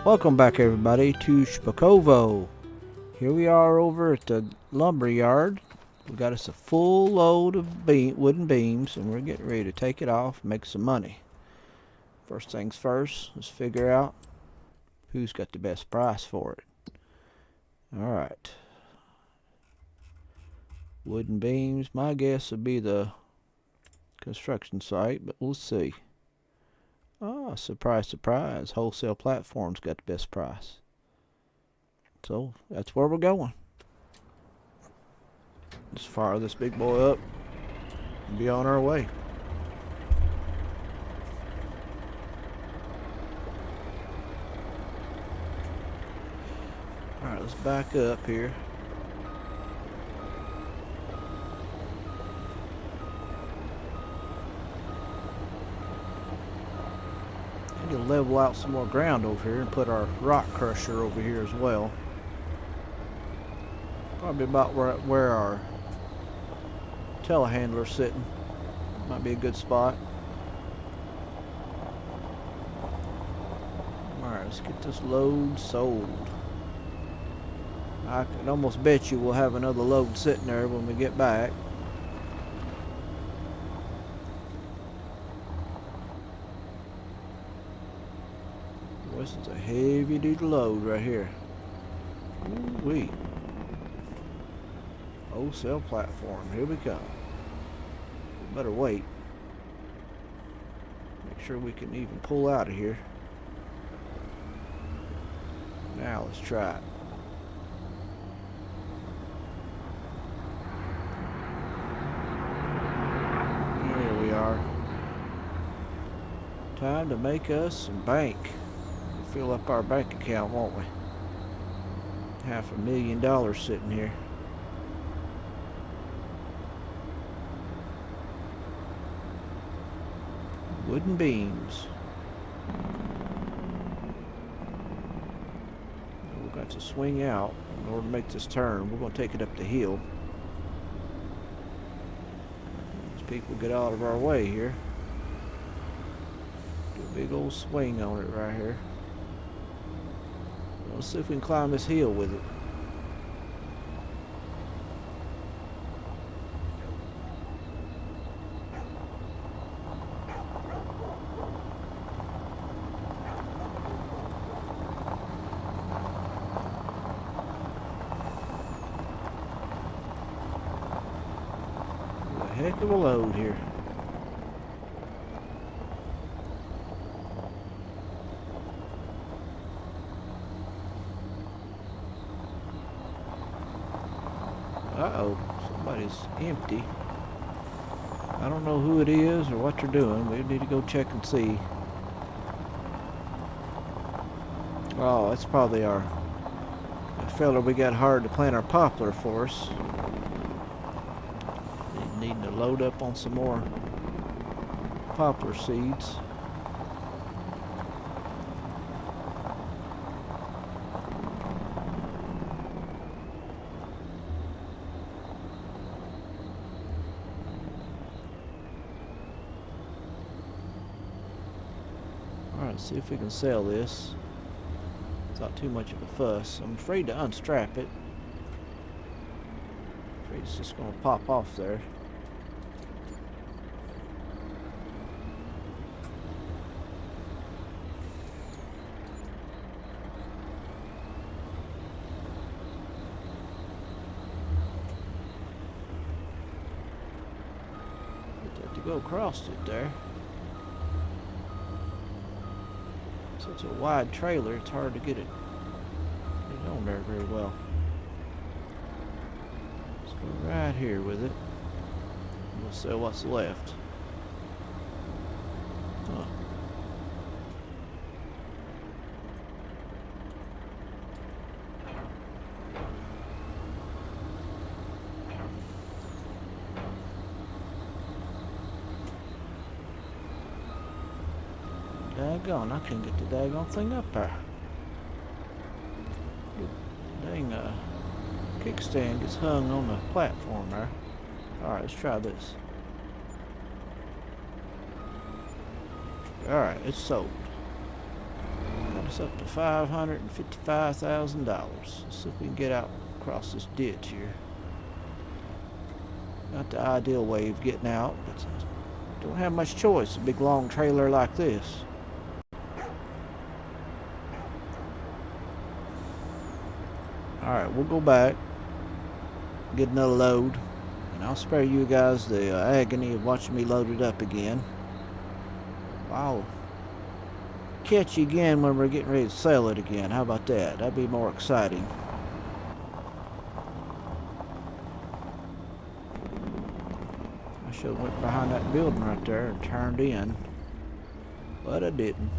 Welcome back everybody to Szpakowo. Here we are over at the lumber yard. We got us a full load of wooden beams and we're getting ready to take it off and make some money. First things first, let's figure out who's got the best price for it. Alright. Wooden beams, my guess would be the construction site, but we'll see. Ah, surprise, surprise. Wholesale platform's got the best price. So, that's where we're going. Let's fire this big boy up and be on our way. Alright, let's back up here. To level out some more ground over here and put our rock crusher over here as well. Probably about where our telehandler's sitting. Might be a good spot. Alright, let's get this load sold. I can almost bet you we'll have another load sitting there when we get back. This is a heavy duty load right here. Ooh-wee. Wholesale platform. Here we come. We better wait. Make sure we can even pull out of here. Now let's try it. Here we are. Time to make us some bank. Fill up our bank account, won't we? $500,000 sitting here. Wooden beams. We've got to swing out in order to make this turn. We're going to take it up the hill. As people get out of our way here. Do a big old swing on it right here. Let's see if we can climb this hill with it. A heck of a load here. Uh-oh, somebody's empty. I don't know who it is or what they're doing. We need to go check and see. Oh, that's probably the fella we got hired to plant our poplar for us. Needing to load up on some more poplar seeds. Alright, see if we can sell this. It's not too much of a fuss. I'm afraid to unstrap it. Afraid it's just going to pop off there. Have to go across it there. Such a wide trailer, it's hard to get it on there very well. Let's go right here with it. We'll sell what's left. Huh. Daggone, I can't get the daggone thing up there. Dang, kickstand gets hung on the platform there. Alright, let's try this. Alright, it's sold. It's up to $555,000. Let's see if we can get out across this ditch here. Not the ideal way of getting out, but don't have much choice. A big long trailer like this. Alright, we'll go back, get another load, and I'll spare you guys the agony of watching me load it up again. I'll catch you again when we're getting ready to sell it again. How about that? That'd be more exciting. I should have went behind that building right there and turned in, but I didn't.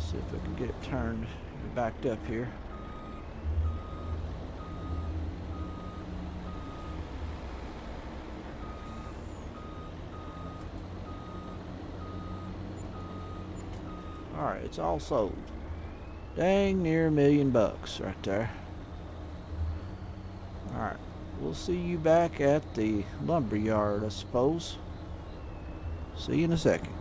See if we can get it turned, backed up here. Alright, it's all sold. Dang near $1 million right there. Alright, we'll see you back at the lumber yard, I suppose. See you in a second.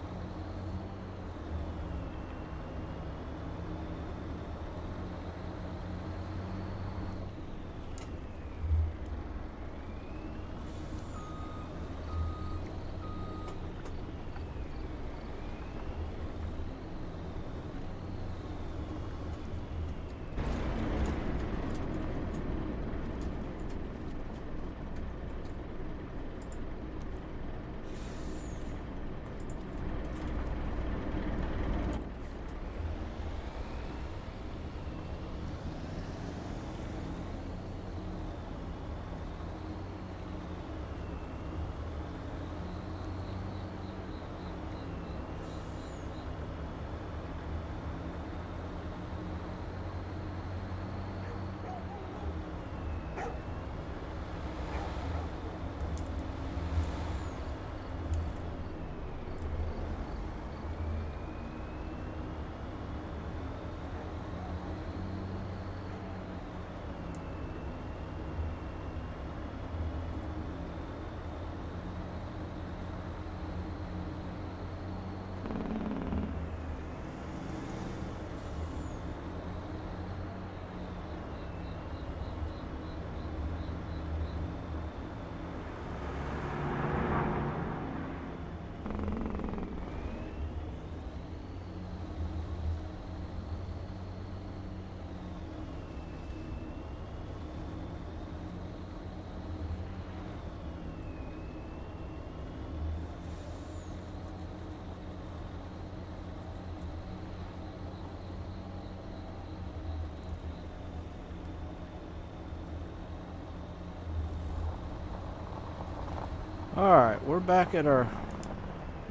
Alright, we're back at our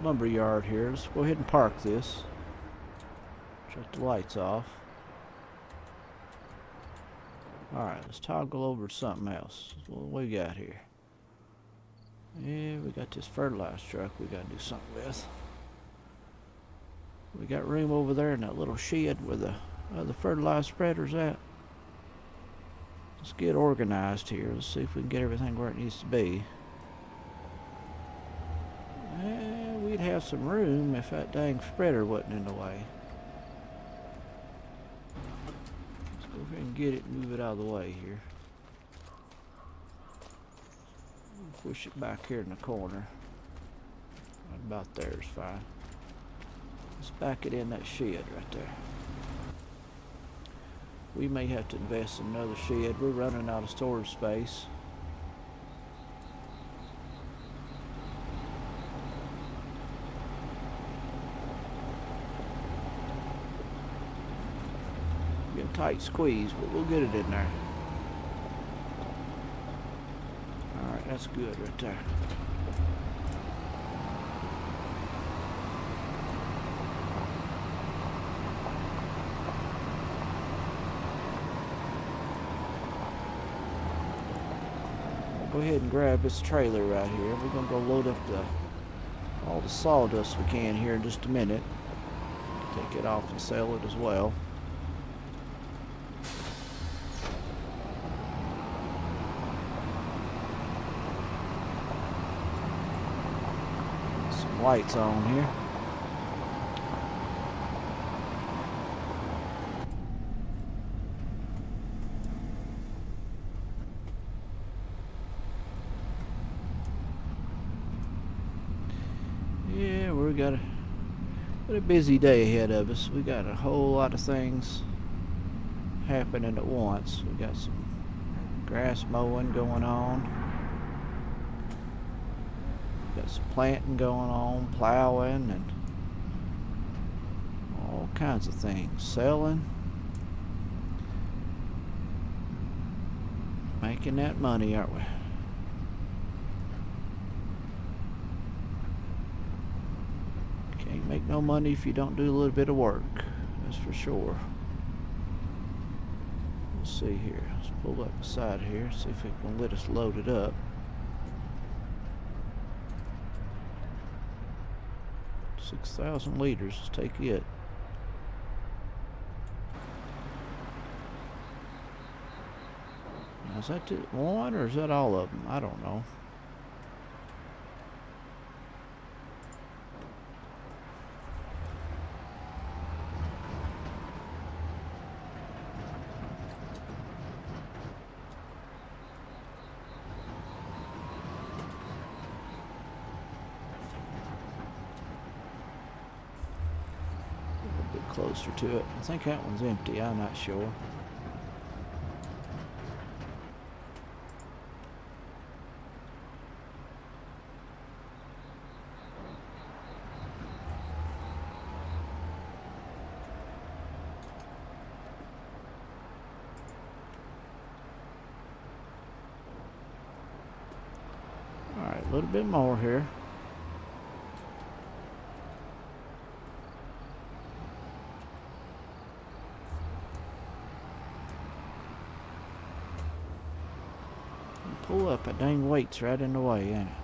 lumber yard here. Let's go ahead and park this. Shut the lights off. Alright, let's toggle over to something else. What we got here? Yeah, we got this fertilizer truck we gotta do something with. We got room over there in that little shed where the fertilizer spreader's at. Let's get organized here. Let's see if we can get everything where it needs to be. We'd have some room if that dang spreader wasn't in the way. Let's go ahead and get it and move it out of the way here. Push it back here in the corner. Right about there is fine. Let's back it in that shed right there. We may have to invest in another shed. We're running out of storage space. Be a tight squeeze, but we'll get it in there. Alright, that's good right there. Go ahead and grab this trailer right here. We're gonna go load up the all the sawdust we can here in just a minute. Take it off and sell it as well. Some lights on here. Yeah, we got a busy day ahead of us. We got a whole lot of things happening at once. We got some grass mowing going on. Got some planting going on, plowing, and all kinds of things. Selling, making that money, aren't we? Can't make no money if you don't do a little bit of work. That's for sure. Let's see here. Let's pull up beside here, see if it can let us load it up. $6,000 liters. Let's take it. Now, is that one or is that all of them? I don't know. Closer to it. I think that one's empty. I'm not sure. All right, a little bit more here. Pull up, that dang weight's right in the way, ain't it?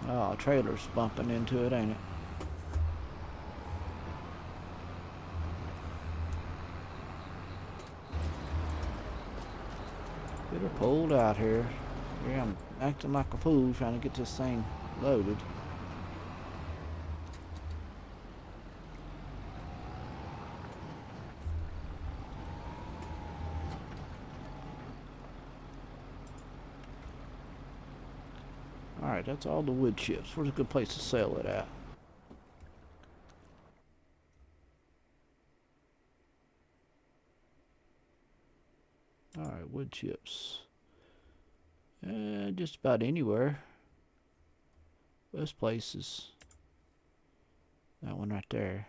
Oh, trailer's bumping into it, ain't it? Get her pulled out here. Yeah, I'm acting like a fool trying to get this thing loaded. Alright, that's all the wood chips. Where's a good place to sell it at? Alright, wood chips. Just about anywhere. Best places. That one right there.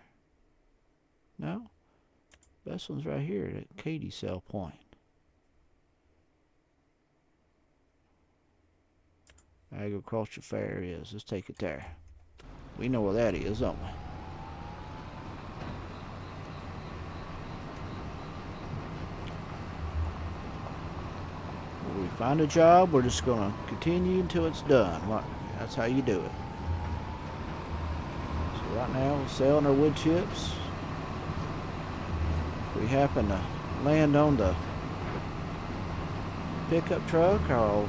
No? Best one's right here at Katy Sell Point. Agriculture Fair is. Let's take it there. We know where that is, don't we? When we find a job, we're just going to continue until it's done. That's how you do it. So right now we're selling our wood chips. If we happen to land on the pickup truck, I'll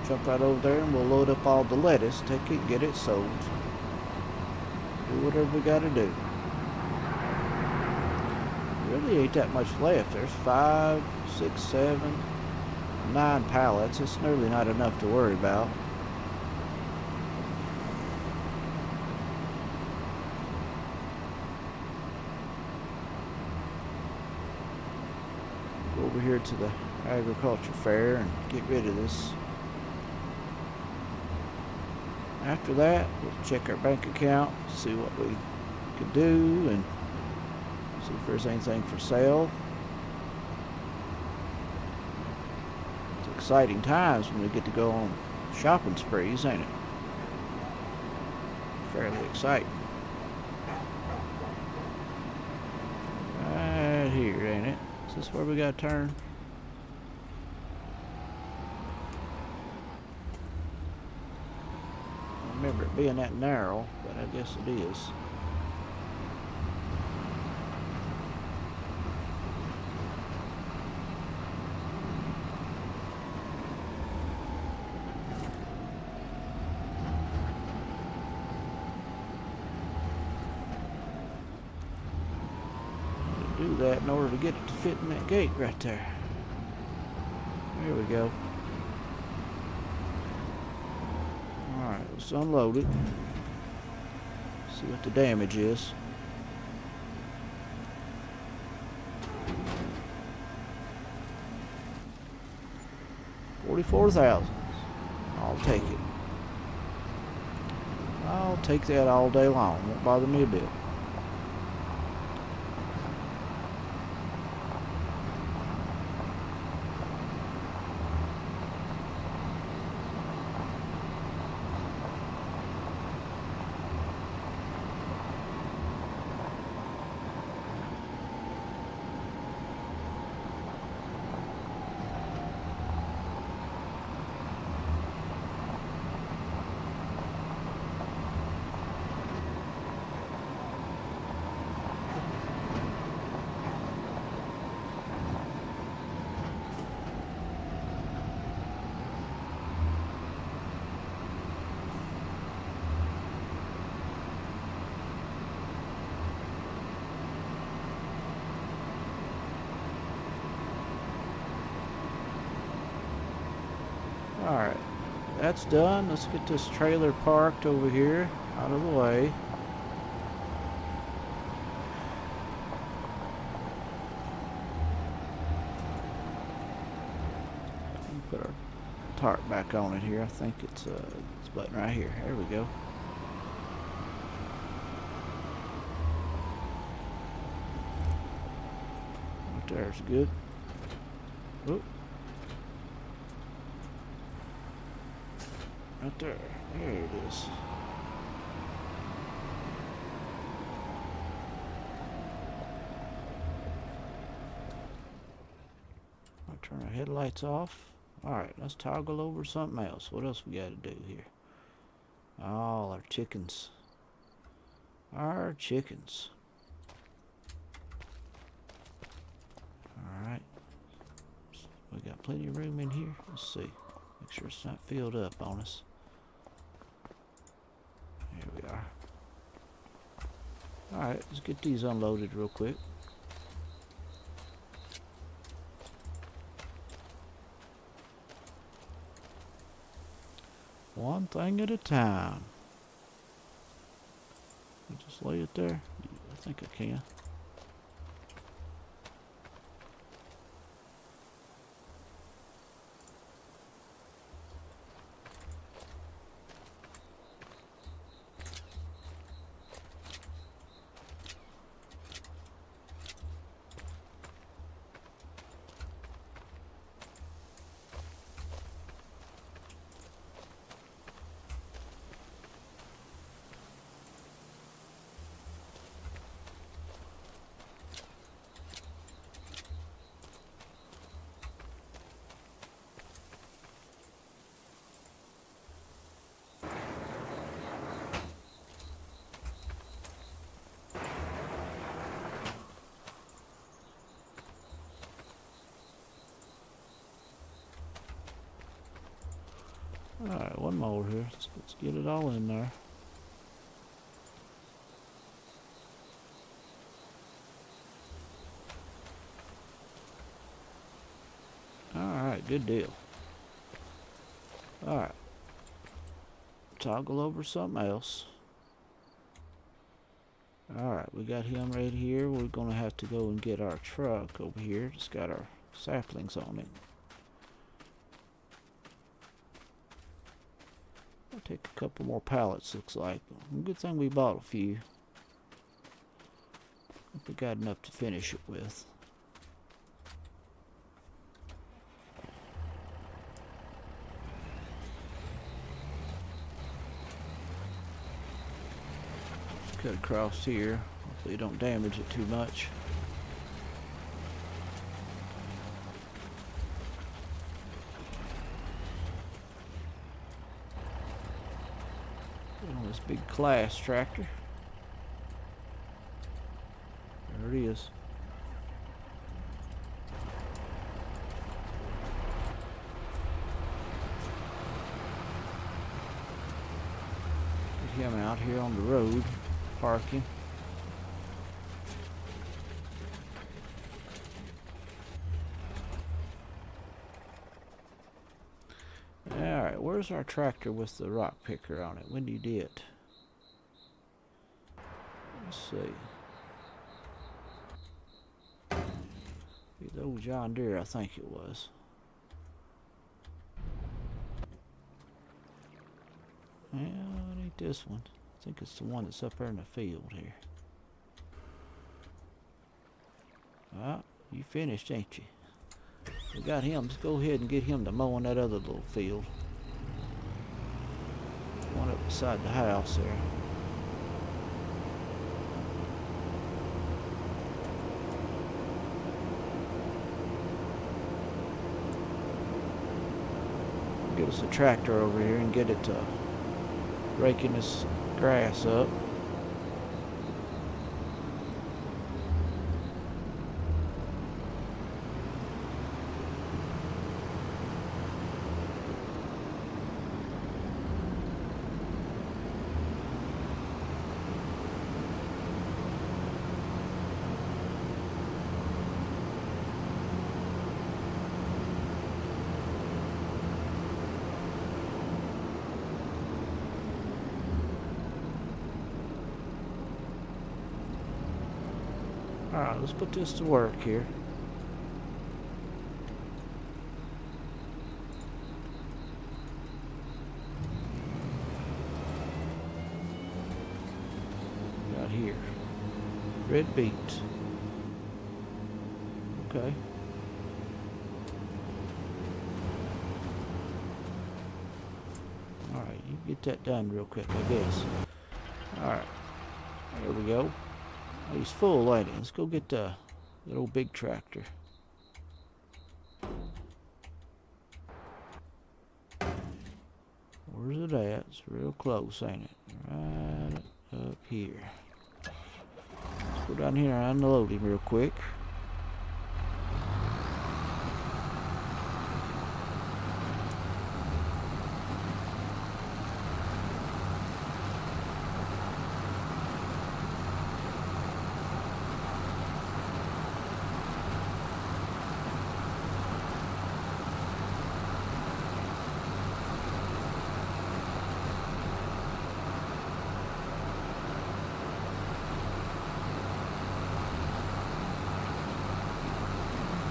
jump right over there and we'll load up all the lettuce, take it, get it sold. Do whatever we gotta do. Really ain't that much left. There's 5, 6, 7, 9 pallets. It's nearly not enough to worry about. Go over here to the agriculture fair and get rid of this. After that, we'll check our bank account, see what we could do, and see if there's anything for sale. exciting times when we get to go on shopping sprees, ain't it? Fairly exciting. Right here, ain't it? Is this where we gotta turn? I remember it being that narrow, but I guess it is. Do that in order to get it to fit in that gate right there. There we go. Alright, let's unload it. See what the damage is. $44,000. I'll take it. I'll take that all day long. Won't bother me a bit. Alright, that's done. Let's get this trailer parked over here, out of the way. Put our tarp back on it here. I think it's this button right here. There we go. Right there's good. Oop. Right there. There it is. I'll turn our headlights off. Alright, let's toggle over something else. What else we got to do here? Oh, our chickens. Our chickens. Alright. We got plenty of room in here. Let's see. Make sure it's not filled up on us. Here we are. Alright, let's get these unloaded real quick. One thing at a time. Just lay it there. I think I can. Alright, one more here. Let's get it all in there. Alright, good deal. Alright. Toggle over something else. Alright, we got him right here. We're going to have to go and get our truck over here. It's got our saplings on it. I'll take a couple more pallets, looks like. Good thing we bought a few. I think we got enough to finish it with. Cut across here. Hopefully you don't damage it too much. Get on this big class tractor. There it is. Get him out here on the road, parking. Alright, where's our tractor with the rock picker on it? When did you do it? Let's see. The old John Deere, I think it was. Well, it ain't this one. I think it's the one that's up there in the field here. Well, you finished, ain't you? We got him. Let's go ahead and get him to mowing that other little field. One up beside the house there. Get us a tractor over here and get it to raking this grass up. Alright, let's put this to work here. Got here. Red beets. Okay. Alright, you get that done real quick, I guess. Alright. There we go. Oh, he's full, ain't he? Let's go get that old big tractor. Where's it at? It's real close, ain't it? Right up here. Let's go down here and unload him real quick.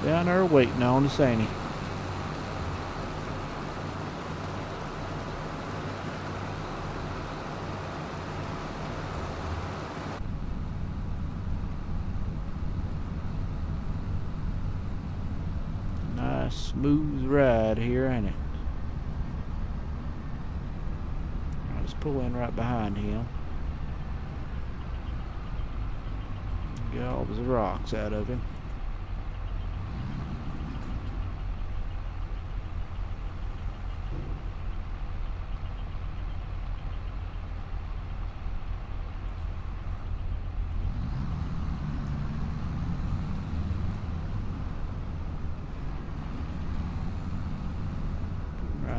Down there waiting on us, ain't he? Nice smooth ride here, ain't it? Right, let's pull in right behind him. Get all the rocks out of him.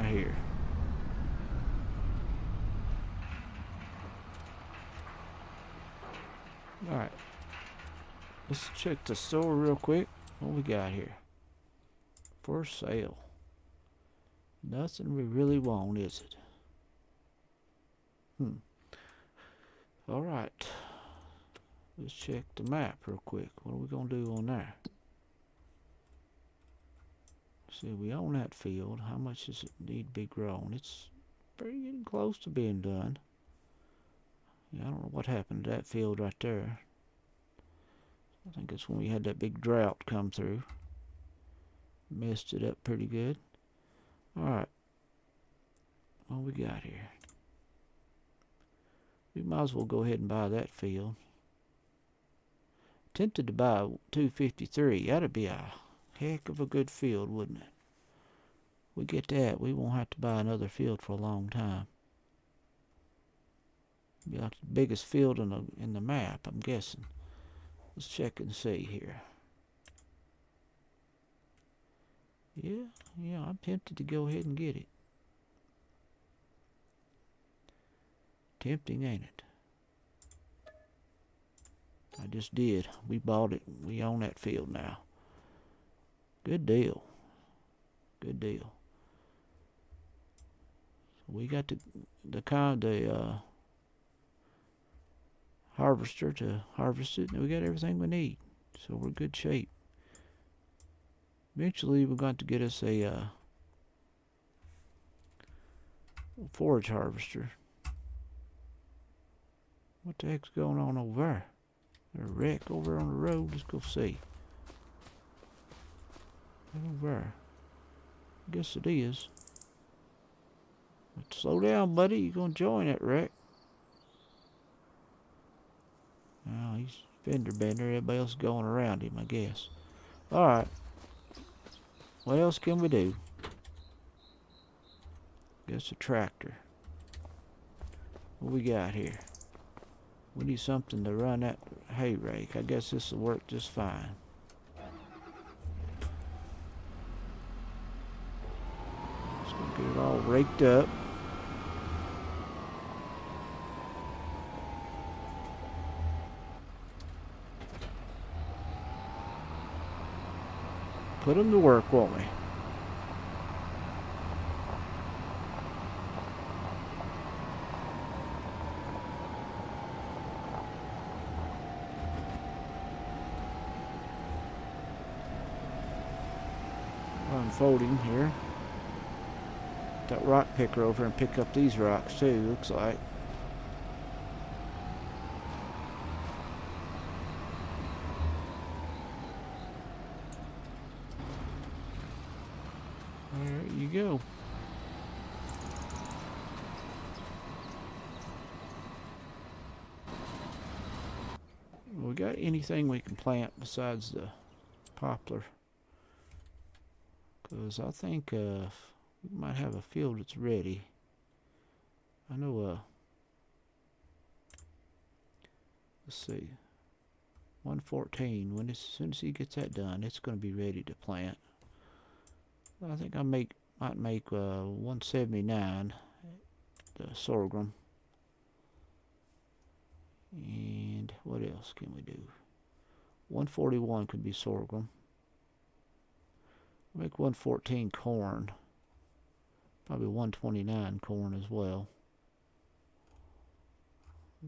Here. Alright. Let's check the store real quick. What we got here? For sale. Nothing we really want, is it? Alright. Let's check the map real quick. What are we gonna do on there? See, we own that field. How much does it need to be grown? It's pretty getting close to being done. Yeah, I don't know what happened to that field right there. I think it's when we had that big drought come through. Messed it up pretty good. Alright. What we got here? We might as well go ahead and buy that field. Tempted to buy 253. That'd be a heck of a good field, wouldn't it? We get that, we won't have to buy another field for a long time. Be like the biggest field in the map, I'm guessing. Let's check and see here. Yeah, I'm tempted to go ahead and get it. Tempting, ain't it? I just did. We bought it. We own that field now. Good deal. Good deal. So we got the harvester to harvest it, and we got everything we need. So we're in good shape. Eventually, we're going to get us a forage harvester. What the heck's going on over there? There's a wreck over on the road. Let's go see. Over there. I guess it is. But slow down, buddy. You're going to join that wreck. Oh, he's fender bender. Everybody else going around him, I guess. Alright. What else can we do? Guess a tractor. What we got here? We need something to run that hay rake. I guess this will work just fine. Just gonna get it all raked up. Put them to work, won't we? Unfolding here. Got rock picker over and pick up these rocks too, looks like. There you go. We got anything we can plant besides the poplar? Because I think we might have a field that's ready. I know, let's see, 114. As soon as he gets that done, it's going to be ready to plant. I think I might make 179, the sorghum. And what else can we do? 141 could be sorghum. Make 114 corn. Probably 129 corn as well.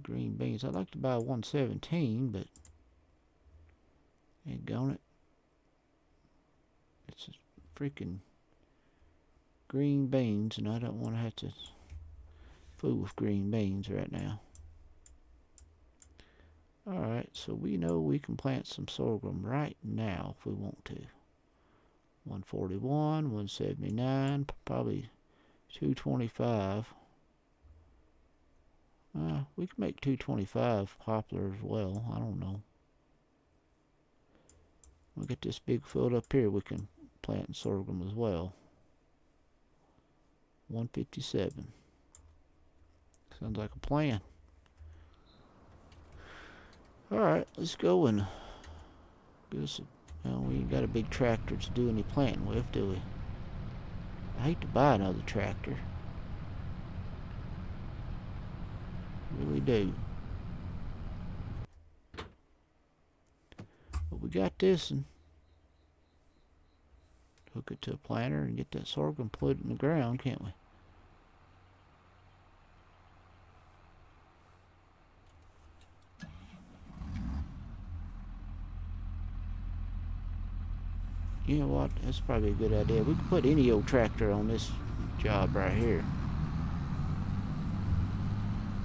Green beans. I'd like to buy 117, but ain't got it. It's a freaking green beans, and I don't want to have to fool with green beans right now. Alright, so we know we can plant some sorghum right now if we want to. 141, 179, probably 225. We can make 225 poplar as well. I don't know. We'll get this big field up here. We can plant sorghum as well. 157. Sounds like a plan. Alright, let's go and get us a... Well, we ain't got a big tractor to do any planting with, do we? I hate to buy another tractor. Really do. But we got this, and hook it to a planter and get that sorghum put in the ground, can't we? You know what? That's probably a good idea. We can put any old tractor on this job right here.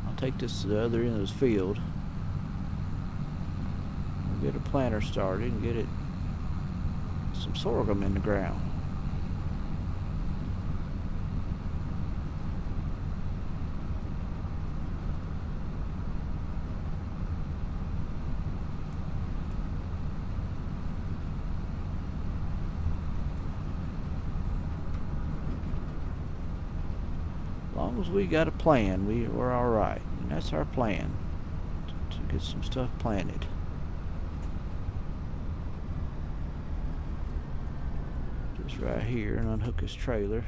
I'll take this to the other end of this field. We'll get a planter started and get it some sorghum in the ground. long as we got a plan, we're all right. And that's our plan, to get some stuff planted. Just right here and unhook his trailer.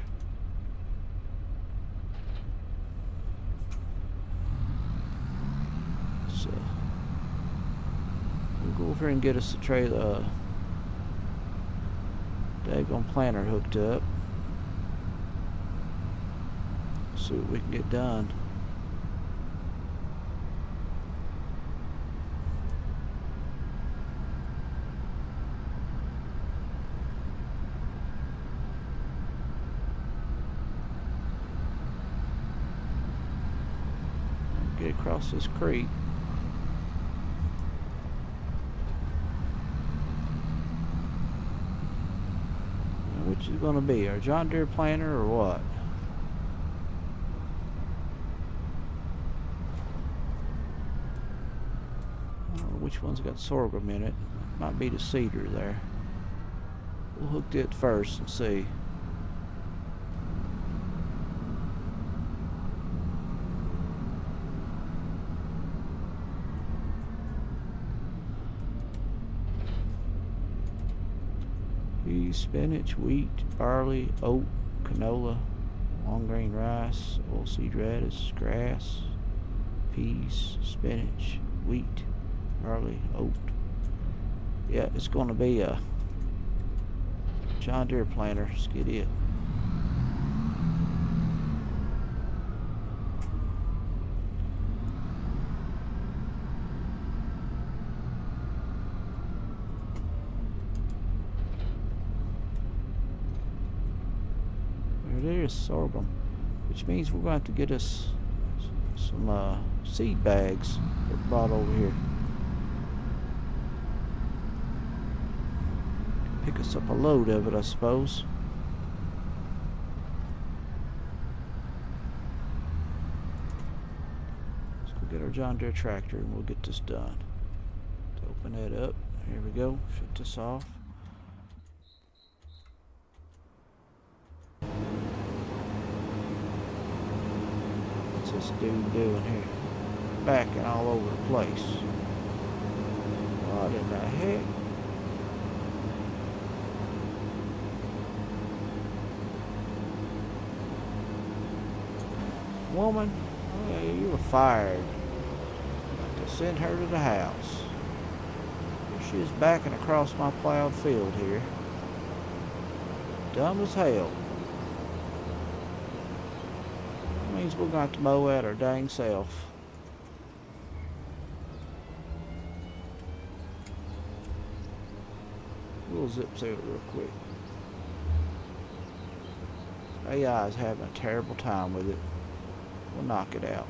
So we'll go over and get us a trailer, daggone planter hooked up. See what we can get done. Get across this creek. Now, which is going to be our John Deere planter or what? I don't know which one's got sorghum in it. Might be the cedar there. We'll hook it first and see. Peas, spinach, wheat, barley, oat, canola, long grain rice, oilseed radish, grass, peas, spinach, wheat, barley, oat. Yeah, it's going to be a John Deere planter. Let's get it. There's sorghum, which means we're going to have to get us some seed bags brought over here. Pick us up a load of it, I suppose. Let's go get our John Deere tractor and we'll get this done. Let's open that up. Here we go. Shut this off. What's this dude doing here? Backing all over the place. What in the heck? Woman, oh, yeah, you were fired. Got to send her to the house. Here she is backing across my plowed field here. Dumb as hell. Means we're going to have to mow out our dang self. We'll zip through it real quick. AI is having a terrible time with it. We'll knock it out.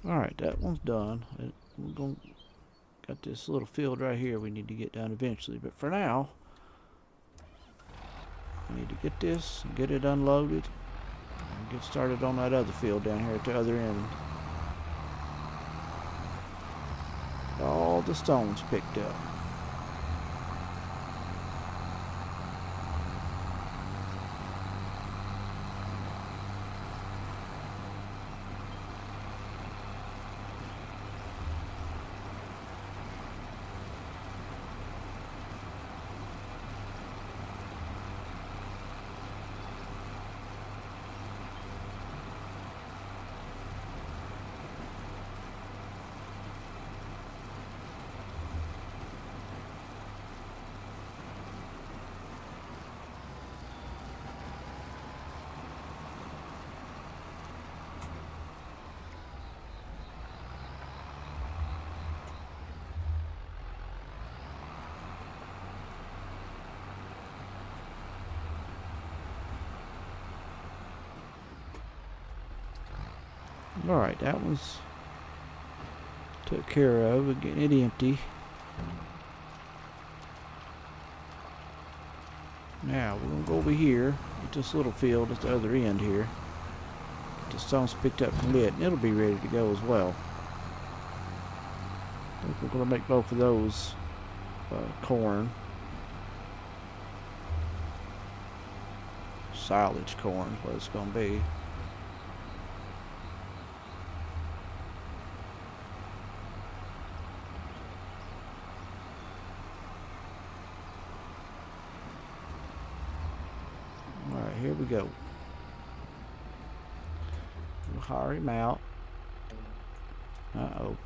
Alright, that one's done. We're going got this little field right here we need to get done eventually. But for now, we need to get this, get it unloaded, and get started on that other field down here at the other end. All the stones picked up. Alright, that one's took care of. We're getting it empty. Now, we're going to go over here. Get this little field at the other end here. Get the stones picked up from it, and it'll be ready to go as well. I think we're going to make both of those corn. Silage corn is what it's going to be. Alright, here we go. We'll hire him out. Uh-oh.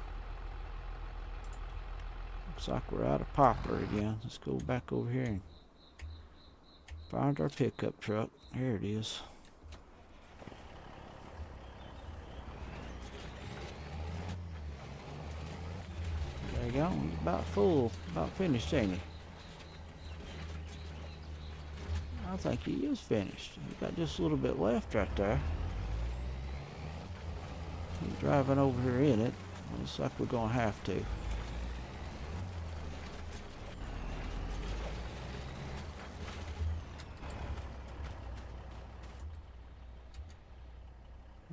Looks like we're out of poplar again. Let's go back over here and find our pickup truck. Here it is. There you go. He's about full, about finished, ain't he? I think he is finished. He's got just a little bit left right there. He's driving over here in it. Looks like we're gonna have to.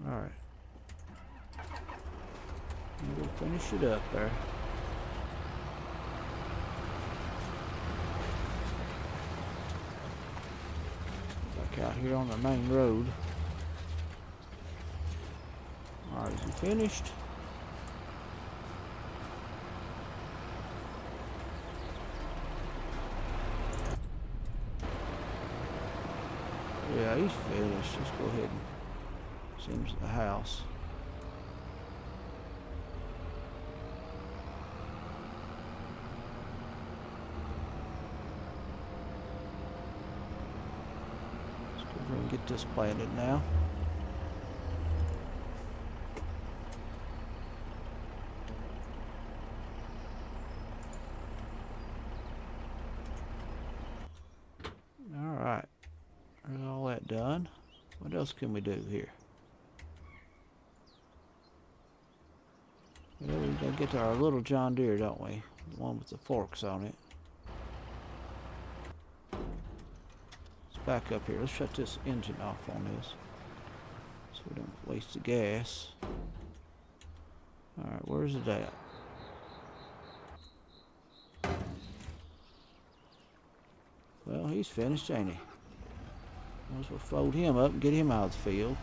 Alright. We'll finish it up there. Back out here on the main road. Alright, is he finished? Yeah, he's finished. Let's go ahead and send him to the house. Let's go over and get this planted now. Alright. There's all that done. What else can we do here? Well, we gotta get to our little John Deere, don't we? The one with the forks on it. Let's back up here. Let's shut this engine off on this, so we don't waste the gas. Alright, where's it at? Well, he's finished, ain't he? Might as well fold him up and get him out of the field.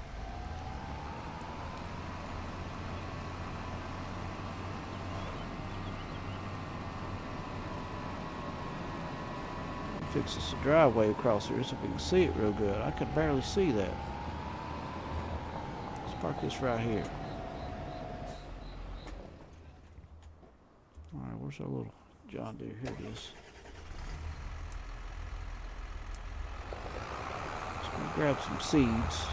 Fix this driveway across here so we can see it real good. I could barely see that. Let's park this right here. Alright, where's our little John Deere? Here it is. Let's go grab some seeds.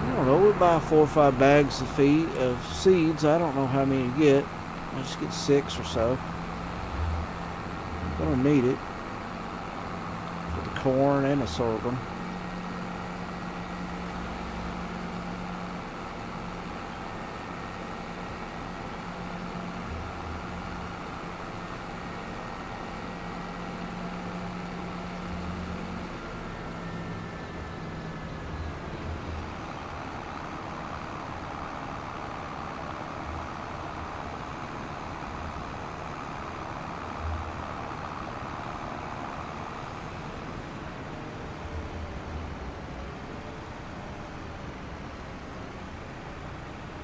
I don't know, we buy 4 or 5 bags of seeds. I don't know how many you get. I just get 6 or so. I'm gonna need it for the corn and the sorghum.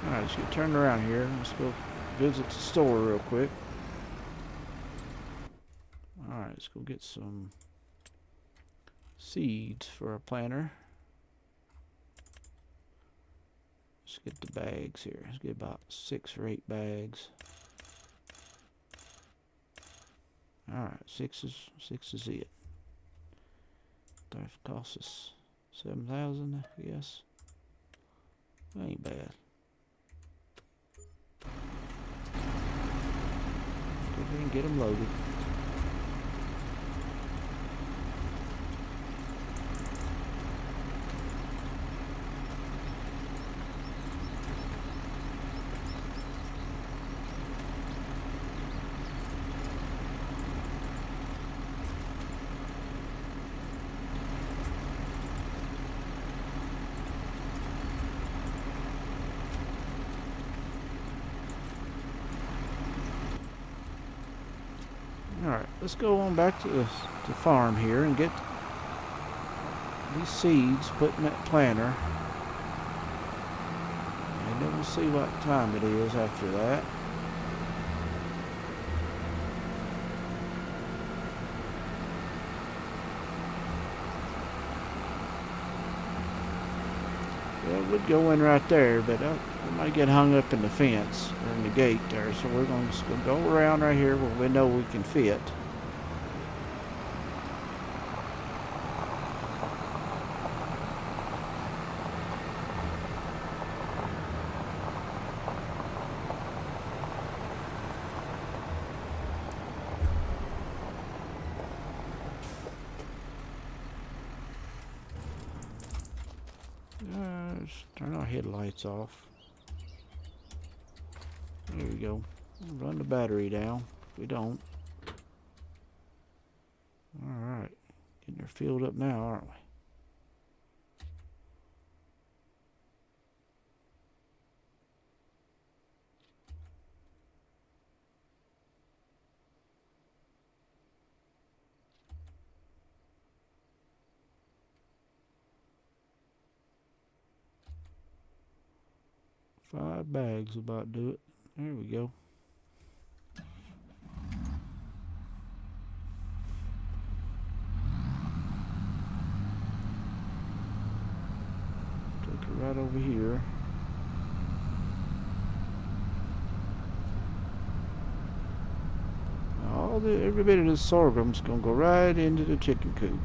Alright, let's get turned around here. Let's go visit the store real quick. Alright, let's go get some seeds for our planter. Let's get the bags here. Let's get about 6 or 8 bags. Alright, six is it. That costs us 7,000, I guess. That ain't bad. Go ahead and get them loaded. Alright, let's go on back to the farm here and get these seeds put in that planter. And then we'll see what time it is after that. Well, it would go in right there, but we might get hung up in the fence or in the gate there, so we're going to go around right here where we know we can fit. Let's turn our headlights off. There we go. Run the battery down. We don't. Alright. Getting her filled up now, aren't we? Five bags about do it. There we go. Take her right over here. Every bit of this sorghum's gonna go right into the chicken coop.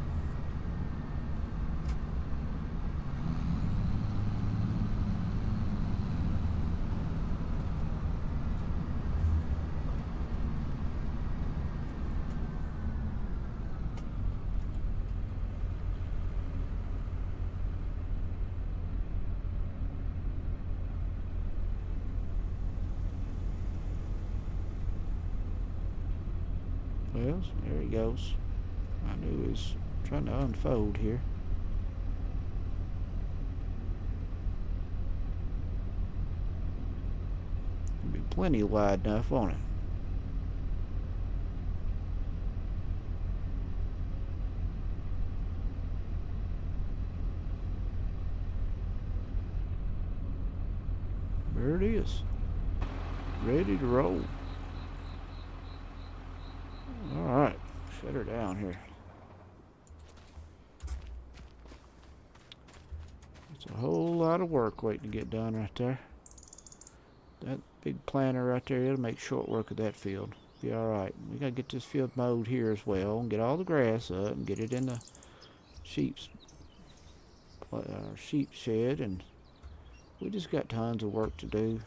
Well, there he goes. I knew he was trying to unfold here. It'll be plenty wide enough, won't it? There it is. Ready to roll. Alright, shut her down here. It's a whole lot of work waiting to get done right there. That big planter right there, it'll make short work of that field. Be alright. We gotta get this field mowed here as well and get all the grass up and get it in the sheep shed, and we just got tons of work to do.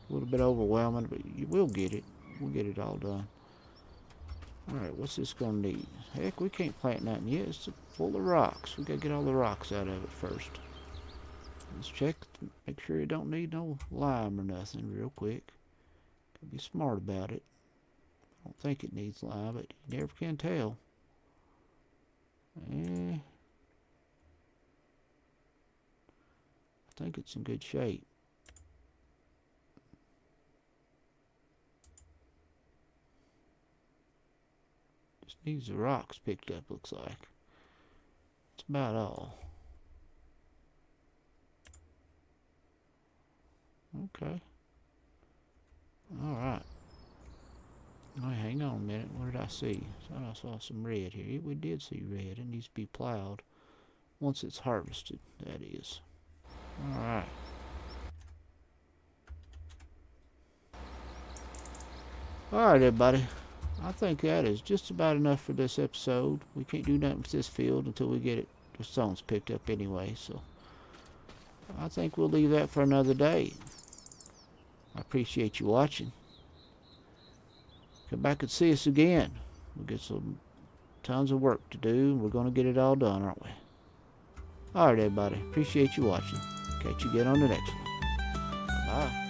A little bit overwhelming, but we'll get it. We'll get it all done. Alright, what's this gonna need? Heck, we can't plant nothing yet. It's full of rocks. We gotta get all the rocks out of it first. Let's check, make sure it don't need no lime or nothing real quick. Gotta be smart about it. I don't think it needs lime, but you never can tell. I think it's in good shape. Just needs the rocks picked up, looks like. That's about all. Okay. Alright. Oh, hang on a minute. What did I see? I saw some red here. We did see red. It needs to be plowed. Once it's harvested, that is. Alright. Alright, everybody. I think that is just about enough for this episode. We can't do nothing with this field until we get the stones picked up anyway, so I think we'll leave that for another day. I appreciate you watching. Come back and see us again. We'll get some tons of work to do. We're going to get it all done, aren't we? Alright, everybody. Appreciate you watching. Catch you again on the next one. Bye.